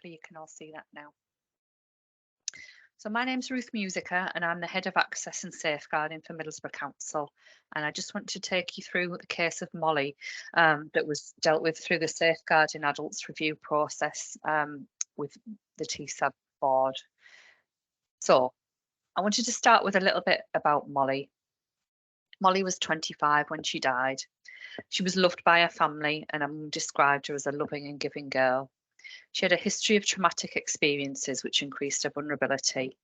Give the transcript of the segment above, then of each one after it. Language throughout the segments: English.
hopefully you can all see that now. So my name's Ruth Musicka and I'm the Head of Access and Safeguarding for Middlesbrough Council. And I just want to take you through the case of Molly that was dealt with through the Safeguarding Adults review process with the TSAB board. So I wanted to start with a little bit about Molly. Molly was 25 when she died. She was loved by her family and her mum described her as a loving and giving girl. She had a history of traumatic experiences which increased her vulnerability.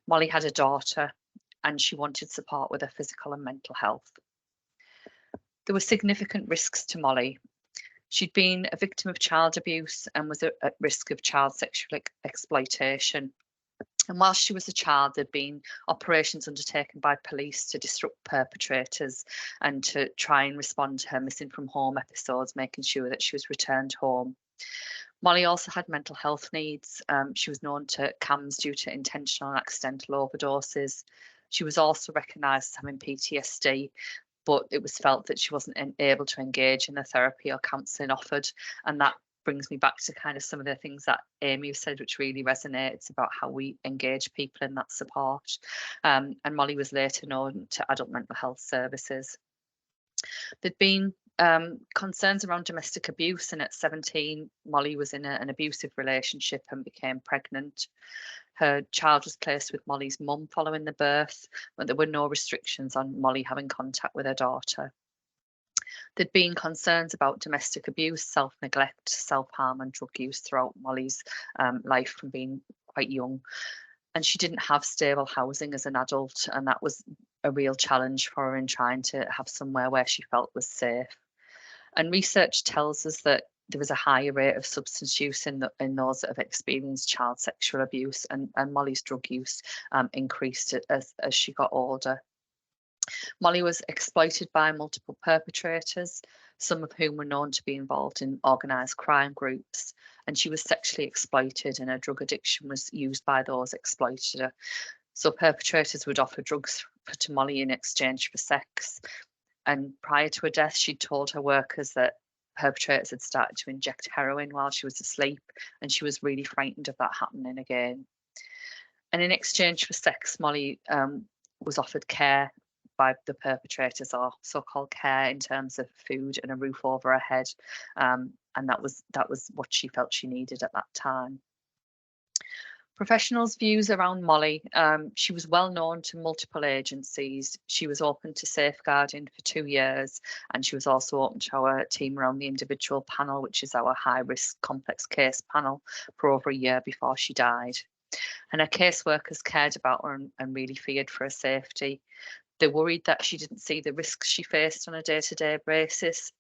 Molly had a daughter and she wanted support with her physical and mental health. There were significant risks to Molly. She'd been a victim of child abuse and was at risk of child sexual exploitation. And whilst she was a child, there'd been operations undertaken by police to disrupt perpetrators and to try and respond to her missing from home episodes, making sure that she was returned home. Molly also had mental health needs. She was known to CAMS due to intentional and accidental overdoses. She was also recognised as having PTSD, but it was felt that she wasn't able to engage in the therapy or counselling offered. And that brings me back to kind of some of the things that Amy said, which really resonates about how we engage people in that support. And Molly was later known to adult mental health services. There'd been concerns around domestic abuse, and at 17, Molly was in an abusive relationship and became pregnant. Her child was placed with Molly's mum following the birth, but there were no restrictions on Molly having contact with her daughter. There'd been concerns about domestic abuse, self-neglect, self-harm and drug use throughout Molly's life from being quite young. And she didn't have stable housing as an adult, and that was a real challenge for her in trying to have somewhere where she felt was safe. And research tells us that there was a higher rate of substance use in those that have experienced child sexual abuse, and Molly's drug use increased as she got older. Molly was exploited by multiple perpetrators, some of whom were known to be involved in organised crime groups, and she was sexually exploited and her drug addiction was used by those exploited her. So perpetrators would offer drugs to Molly in exchange for sex. And prior to her death, she'd told her workers that perpetrators had started to inject heroin while she was asleep, and she was really frightened of that happening again. And in exchange for sex, Molly was offered care by the perpetrators, or so-called care in terms of food and a roof over her head, and that was what she felt she needed at that time. Professionals' views around Molly. She was well known to multiple agencies. She was open to safeguarding for 2 years, and she was also open to our team around the individual panel, which is our high-risk complex case panel, for over a year before she died. And her caseworkers cared about her and really feared for her safety. They worried that she didn't see the risks she faced on a day-to-day basis,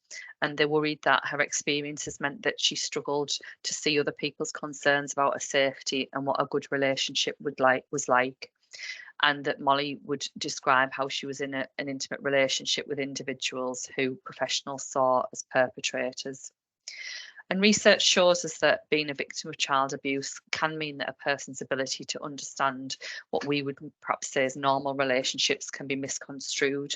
and they worried that her experiences meant that she struggled to see other people's concerns about her safety and what a good relationship was like, and that Molly would describe how she was in an intimate relationship with individuals who professionals saw as perpetrators. And research shows us that being a victim of child abuse can mean that a person's ability to understand what we would perhaps say as normal relationships can be misconstrued.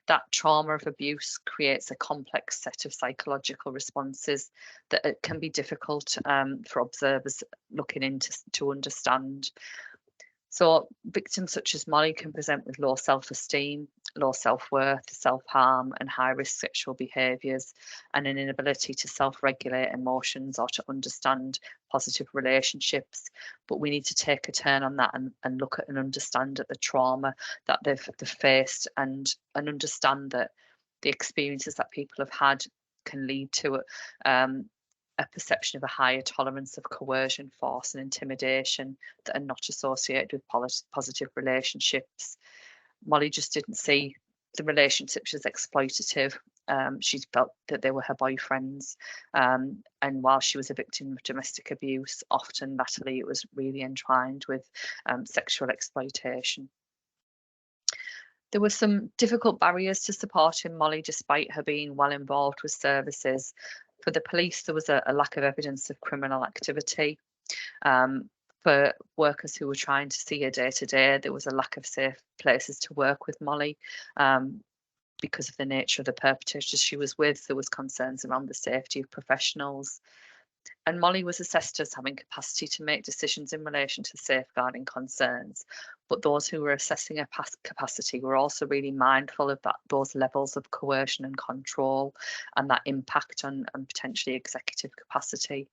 That trauma of abuse creates a complex set of psychological responses that it can be difficult for observers looking into to understand. So victims such as Molly can present with low self-esteem, low self-worth, self-harm and high-risk sexual behaviours, and an inability to self-regulate emotions or to understand positive relationships. But we need to take a turn on that and look at and understand at the trauma that they've faced, and understand that the experiences that people have had can lead to a perception of a higher tolerance of coercion, force and intimidation that are not associated with positive relationships. Molly just didn't see the relationships as exploitative. She felt that they were her boyfriends. And while she was a victim of domestic abuse, often latterly it was really entwined with sexual exploitation. There were some difficult barriers to supporting Molly despite her being well involved with services. For the police, there was a lack of evidence of criminal activity. For workers who were trying to see her day to day, there was a lack of safe places to work with Molly. Because of the nature of the perpetrators she was with, there was concerns around the safety of professionals. And Molly was assessed as having capacity to make decisions in relation to safeguarding concerns. But those who were assessing her capacity were also really mindful of those levels of coercion and control and that impact on potentially executive capacity.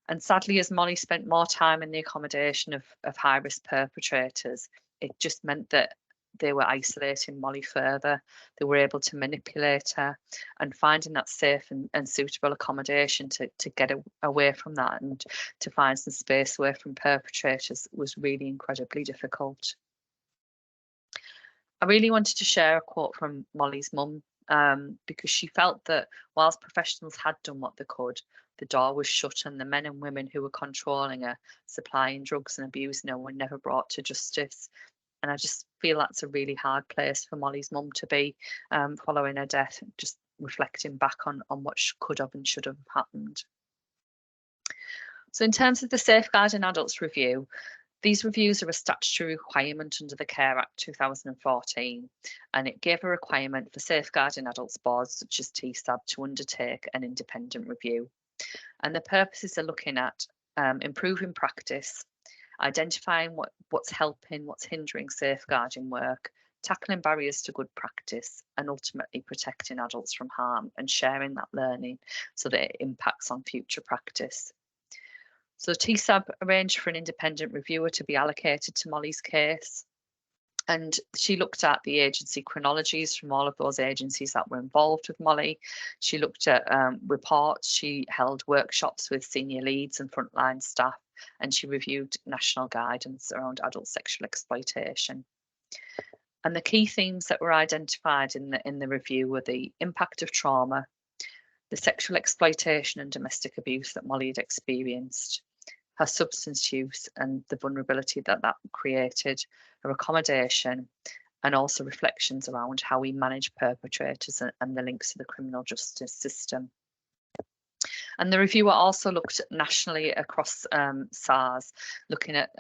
And sadly, as Molly spent more time in the accommodation of high risk perpetrators, it just meant that they were isolating Molly further. They were able to manipulate her, and finding that safe and suitable accommodation to get away from that and to find some space away from perpetrators was really incredibly difficult. I really wanted to share a quote from Molly's mum, because she felt that whilst professionals had done what they could, the door was shut and the men and women who were controlling her, supplying drugs and abusing her, were never brought to justice. And I just feel that's a really hard place for Molly's mum to be, following her death, just reflecting back on what could have and should have happened. So in terms of the Safeguarding Adults Review, these reviews are a statutory requirement under the Care Act 2014, and it gave a requirement for safeguarding adults boards such as TSAB to undertake an independent review. And the purposes are looking at improving practice, identifying what's helping, what's hindering safeguarding work, tackling barriers to good practice, and ultimately protecting adults from harm and sharing that learning so that it impacts on future practice. So TSAB arranged for an independent reviewer to be allocated to Molly's case. And she looked at the agency chronologies from all of those agencies that were involved with Molly. She looked at reports. She held workshops with senior leads and frontline staff, and she reviewed national guidance around adult sexual exploitation. And the key themes that were identified in the review were the impact of trauma, the sexual exploitation and domestic abuse that Molly had experienced, her substance use and the vulnerability that created, her accommodation, and also reflections around how we manage perpetrators and the links to the criminal justice system. And the reviewer also looked nationally across SARS, looking at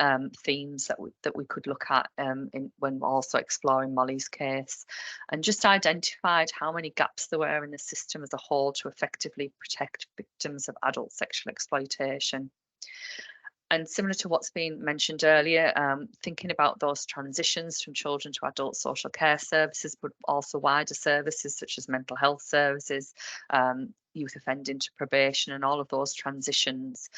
themes that we could look at when also exploring Molly's case, and just identified how many gaps there were in the system as a whole to effectively protect victims of adult sexual exploitation. And similar to what's been mentioned earlier, thinking about those transitions from children to adult social care services, but also wider services such as mental health services, youth offending to probation, and all of those transitions.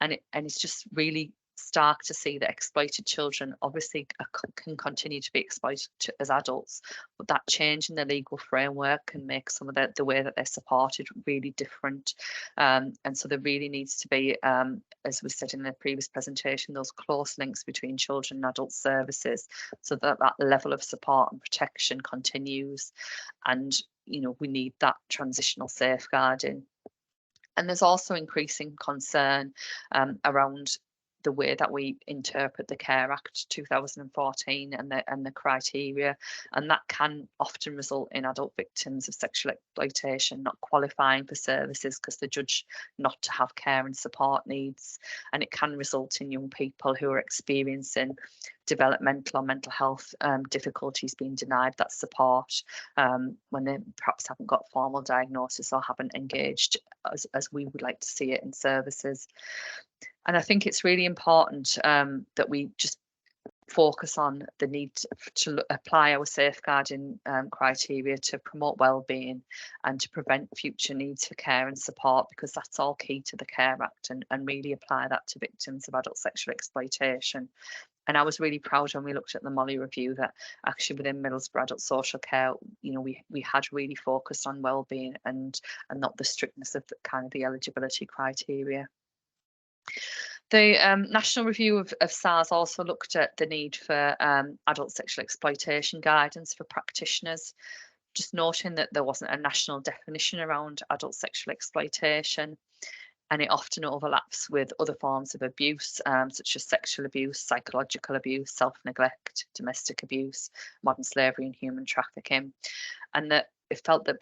And it's just really stark to see that exploited children obviously can continue to be exploited as adults, but that change in the legal framework can make some of the way that they're supported really different. And so there really needs to be, as we said in the previous presentation, those close links between children and adult services so that that level of support and protection continues. And we need that transitional safeguarding. And there's also increasing concern around the way that we interpret the Care Act 2014 and the criteria, and that can often result in adult victims of sexual exploitation not qualifying for services because they're judged not to have care and support needs, and it can result in young people who are experiencing developmental or mental health difficulties being denied that support when they perhaps haven't got formal diagnosis or haven't engaged as we would like to see it in services. And I think it's really important that we just focus on the need to apply our safeguarding criteria to promote well-being and to prevent future needs for care and support, because that's all key to the Care Act, and really apply that to victims of adult sexual exploitation. And I was really proud when we looked at the Molly review that actually within Middlesbrough Adult Social Care, we had really focused on well-being and not the strictness of the eligibility criteria. The National Review of SARS also looked at the need for adult sexual exploitation guidance for practitioners, just noting that there wasn't a national definition around adult sexual exploitation, and it often overlaps with other forms of abuse, such as sexual abuse, psychological abuse, self-neglect, domestic abuse, modern slavery and human trafficking, and that it felt that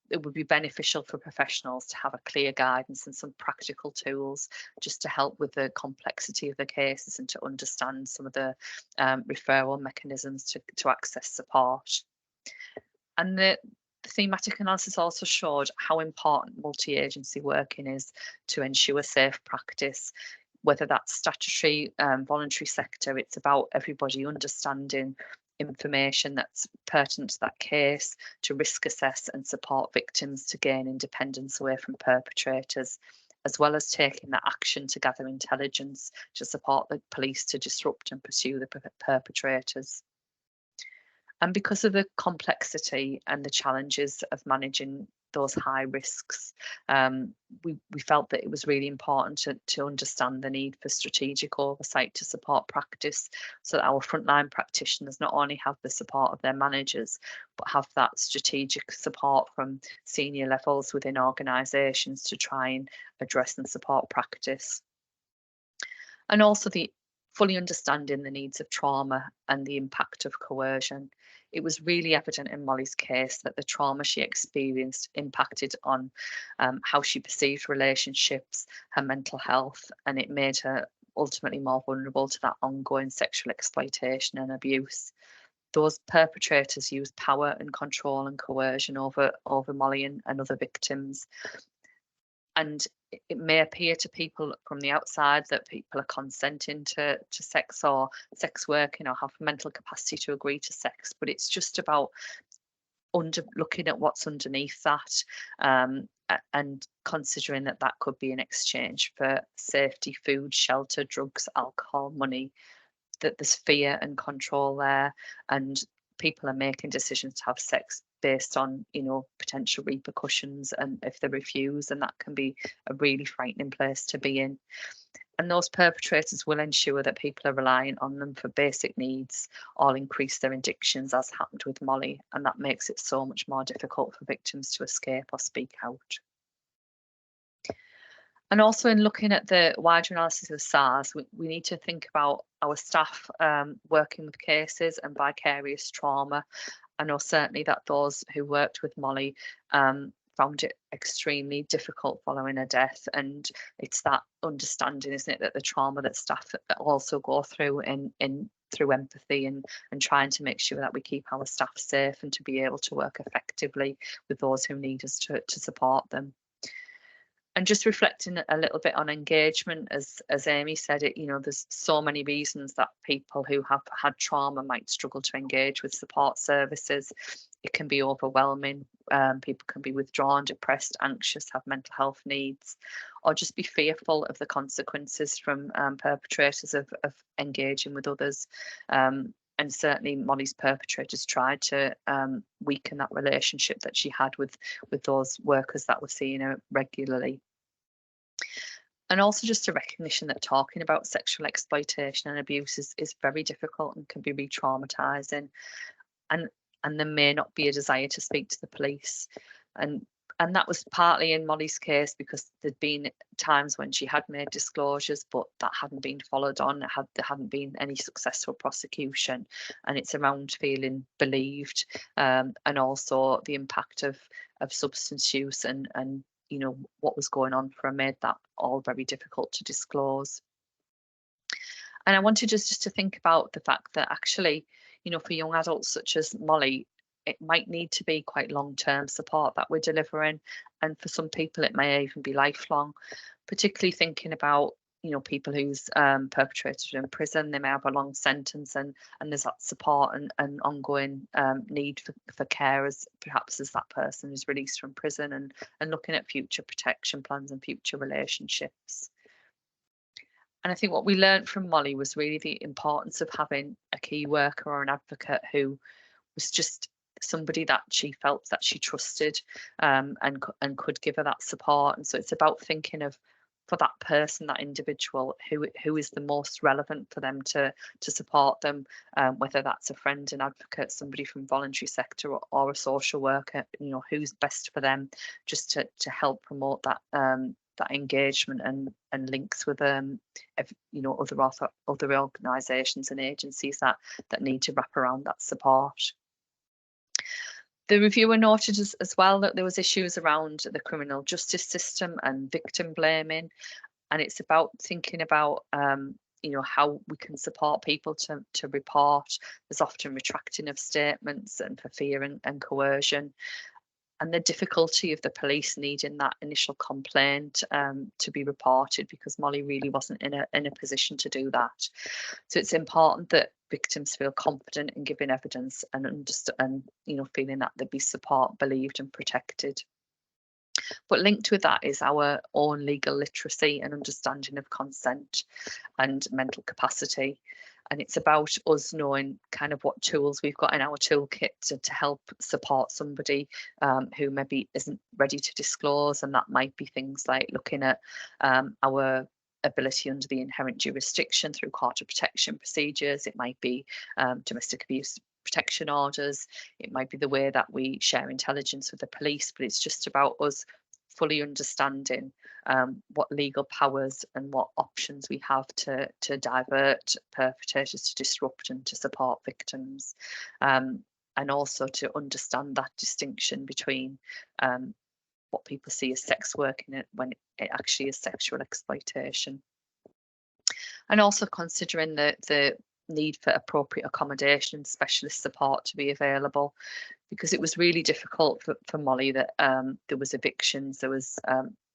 it would be beneficial for professionals to have a clear guidance and some practical tools just to help with the complexity of the cases and to understand some of the referral mechanisms to access support. And The thematic analysis also showed how important multi-agency working is to ensure safe practice, whether that's statutory, voluntary sector. It's about everybody understanding information that's pertinent to that case, to risk assess and support victims to gain independence away from perpetrators, as well as taking that action to gather intelligence to support the police to disrupt and pursue the perpetrators. And because of the complexity and the challenges of managing those high risks, we felt that it was really important to understand the need for strategic oversight to support practice, so that our frontline practitioners not only have the support of their managers, but have that strategic support from senior levels within organisations to try and address and support practice. And also the fully understanding the needs of trauma and the impact of coercion. It was really evident in Molly's case that the trauma she experienced impacted on how she perceived relationships, her mental health, and it made her ultimately more vulnerable to that ongoing sexual exploitation and abuse. Those perpetrators used power and control and coercion over Molly and other victims. And it may appear to people from the outside that people are consenting to sex or sex working or have mental capacity to agree to sex, but it's just about looking at what's underneath that, and considering that that could be in exchange for safety, food, shelter, drugs, alcohol, money, that there's fear and control there, and people are making decisions to have sex based on, potential repercussions, and if they refuse, and that can be a really frightening place to be in. And those perpetrators will ensure that people are reliant on them for basic needs or increase their addictions, as happened with Molly, and that makes it so much more difficult for victims to escape or speak out. And also, in looking at the wider analysis of SARS, we need to think about our staff working with cases and vicarious trauma. I know certainly that those who worked with Molly found it extremely difficult following her death, and it's that understanding, isn't it, that the trauma that staff also go through through empathy and trying to make sure that we keep our staff safe and to be able to work effectively with those who need us to support them. And just reflecting a little bit on engagement, as Amy said, there's so many reasons that people who have had trauma might struggle to engage with support services. It can be overwhelming. People can be withdrawn, depressed, anxious, have mental health needs, or just be fearful of the consequences from perpetrators of engaging with others. And certainly Molly's perpetrators tried to weaken that relationship that she had with those workers that were seeing her regularly. And also just a recognition that talking about sexual exploitation and abuse is very difficult and can be re-traumatizing. And there may not be a desire to speak to the police. And that was partly in Molly's case because there'd been times when she had made disclosures, but that hadn't been followed on. There hadn't been any successful prosecution, and it's around feeling believed, and also the impact of substance use and what was going on for her made that all very difficult to disclose. And I wanted just to think about the fact that actually, for young adults such as Molly, it might need to be quite long-term support that we're delivering, and for some people it may even be lifelong, particularly thinking about people whose perpetrators are in prison. They may have a long sentence, and there's that support and ongoing need for carers, perhaps as that person is released from prison, and looking at future protection plans and future relationships. And I think what we learned from Molly was really the importance of having a key worker or an advocate who was just somebody that she felt that she trusted, and could give her that support. And so it's about thinking of, for that person, that individual, who is the most relevant for them to support them, whether that's a friend, an advocate, somebody from voluntary sector, or a social worker, who's best for them, just to help promote that that engagement and links with other organisations and agencies that need to wrap around that support. The reviewer noted as well that there was issues around the criminal justice system and victim blaming, and it's about thinking about how we can support people to report. There's often retracting of statements and for fear and coercion. and the difficulty of the police needing that initial complaint to be reported, because Molly really wasn't in a position to do that. So it's important that victims feel confident in giving evidence and feeling that they'd be support, believed and protected. But linked with that is our own legal literacy and understanding of consent and mental capacity. And it's about us knowing kind of what tools we've got in our toolkit to help support somebody who maybe isn't ready to disclose. And that might be things like looking at our ability under the inherent jurisdiction through court of protection procedures. It might be domestic abuse protection orders. It might be the way that we share intelligence with the police, but it's just about us fully understanding what legal powers and what options we have to divert perpetrators, to disrupt and to support victims, and also to understand that distinction between what people see as sex work when it actually is sexual exploitation. And also considering the need for appropriate accommodation and specialist support to be available, because it was really difficult for Molly that there was evictions, there was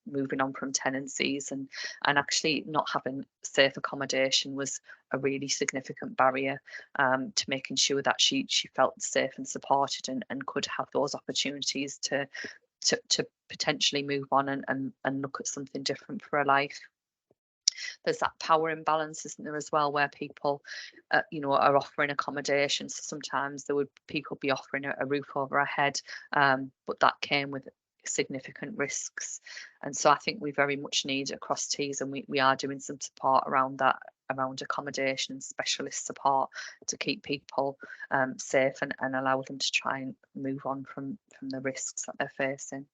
moving on from tenancies, and actually not having safe accommodation was a really significant barrier to making sure that she felt safe and supported and could have those opportunities to potentially move on and look at something different for her life. There's that power imbalance, isn't there, as well, where people are offering accommodation. So sometimes people be offering a roof over our head, but that came with significant risks. And so I think we very much need across Tees, and we are doing some support around that, around accommodation and specialist support to keep people safe and allow them to try and move on from the risks that they're facing.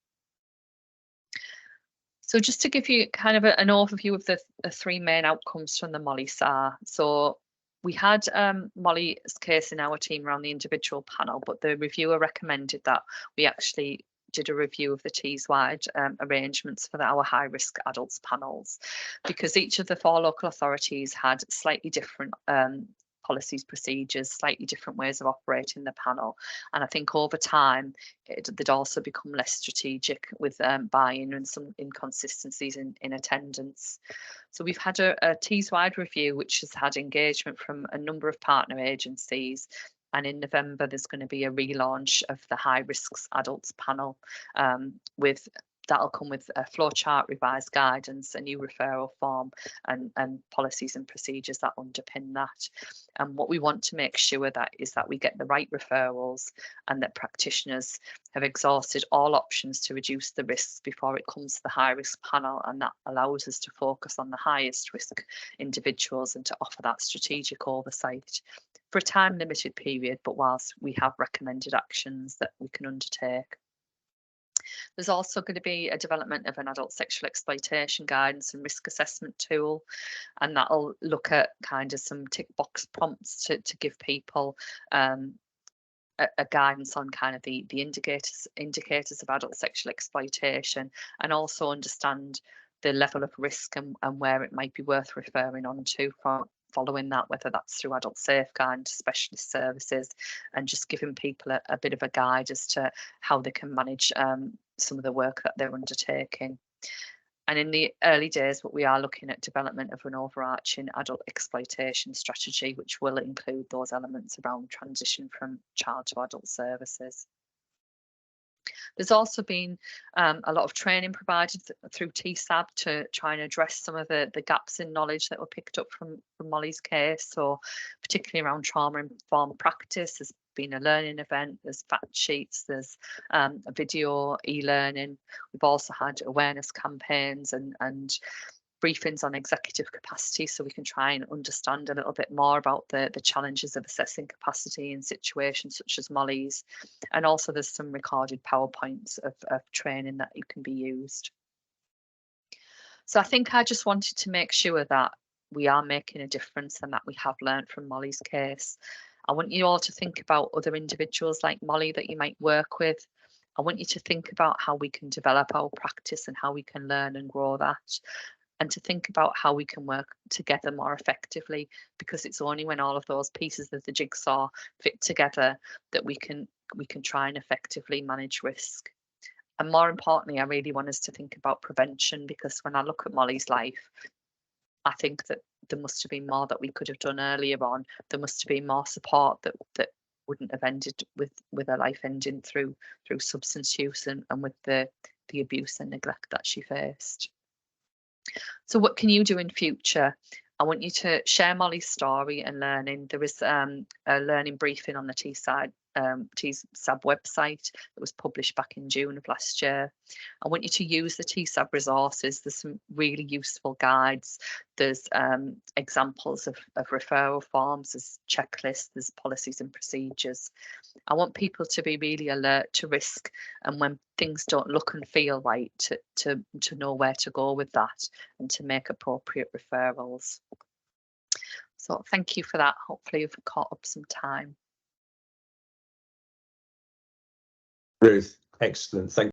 So just to give you kind of an overview of the three main outcomes from the Molly SAR. So we had Molly's case in our team around the individual panel, but the reviewer recommended that we actually did a review of the Tees-wide arrangements for our high-risk adults panels, because each of the 4 local authorities had slightly different policies, procedures, slightly different ways of operating the panel. And I think over time, they'd also become less strategic with buy-in and some inconsistencies in attendance. So we've had a Tees-wide review, which has had engagement from a number of partner agencies. And in November, there's going to be a relaunch of the high risks adults panel that'll come with a flowchart, revised guidance, a new referral form, and policies and procedures that underpin that. And what we want to make sure is that we get the right referrals and that practitioners have exhausted all options to reduce the risks before it comes to the high risk panel, and that allows us to focus on the highest risk individuals and to offer that strategic oversight for a time limited period, but whilst we have recommended actions that we can undertake. There's also going to be a development of an adult sexual exploitation guidance and risk assessment tool, and that'll look at kind of some tick box prompts to give people a guidance on kind of the indicators of adult sexual exploitation, and also understand the level of risk and where it might be worth referring on to following that, whether that's through adult safeguarding, specialist services, and just giving people a bit of a guide as to how they can manage some of the work that they're undertaking. And in the early days, what we are looking at development of an overarching adult exploitation strategy, which will include those elements around transition from child to adult services. There's also been a lot of training provided through TSAB to try and address some of the gaps in knowledge that were picked up from Molly's case. So particularly around trauma-informed practice, there's been a learning event, there's fact sheets, there's a video e-learning. We've also had awareness campaigns and briefings on executive capacity, so we can try and understand a little bit more about the challenges of assessing capacity in situations such as Molly's. And also there's some recorded PowerPoints of training that you can be used. So I think I just wanted to make sure that we are making a difference and that we have learned from Molly's case. I want you all to think about other individuals like Molly that you might work with. I want you to think about how we can develop our practice and how we can learn and grow that, and to think about how we can work together more effectively, because it's only when all of those pieces of the jigsaw fit together that we can try and effectively manage risk. And more importantly, I really want us to think about prevention, because when I look at Molly's life, I think that there must have been more that we could have done earlier on. There must have been more support that wouldn't have ended with her life ending through substance use and with the abuse and neglect that she faced. So what can you do in future? I want you to share Molly's story and learning. There is a learning briefing on the TSAB website that was published back in June of last year. I want you to use the TSAB resources. There's some really useful guides. There's examples of referral forms, there's checklists, there's policies and procedures. I want people to be really alert to risk, and when things don't look and feel right, to know where to go with that and to make appropriate referrals. So thank you for that. Hopefully you've caught up some time. Ruth, excellent. Thank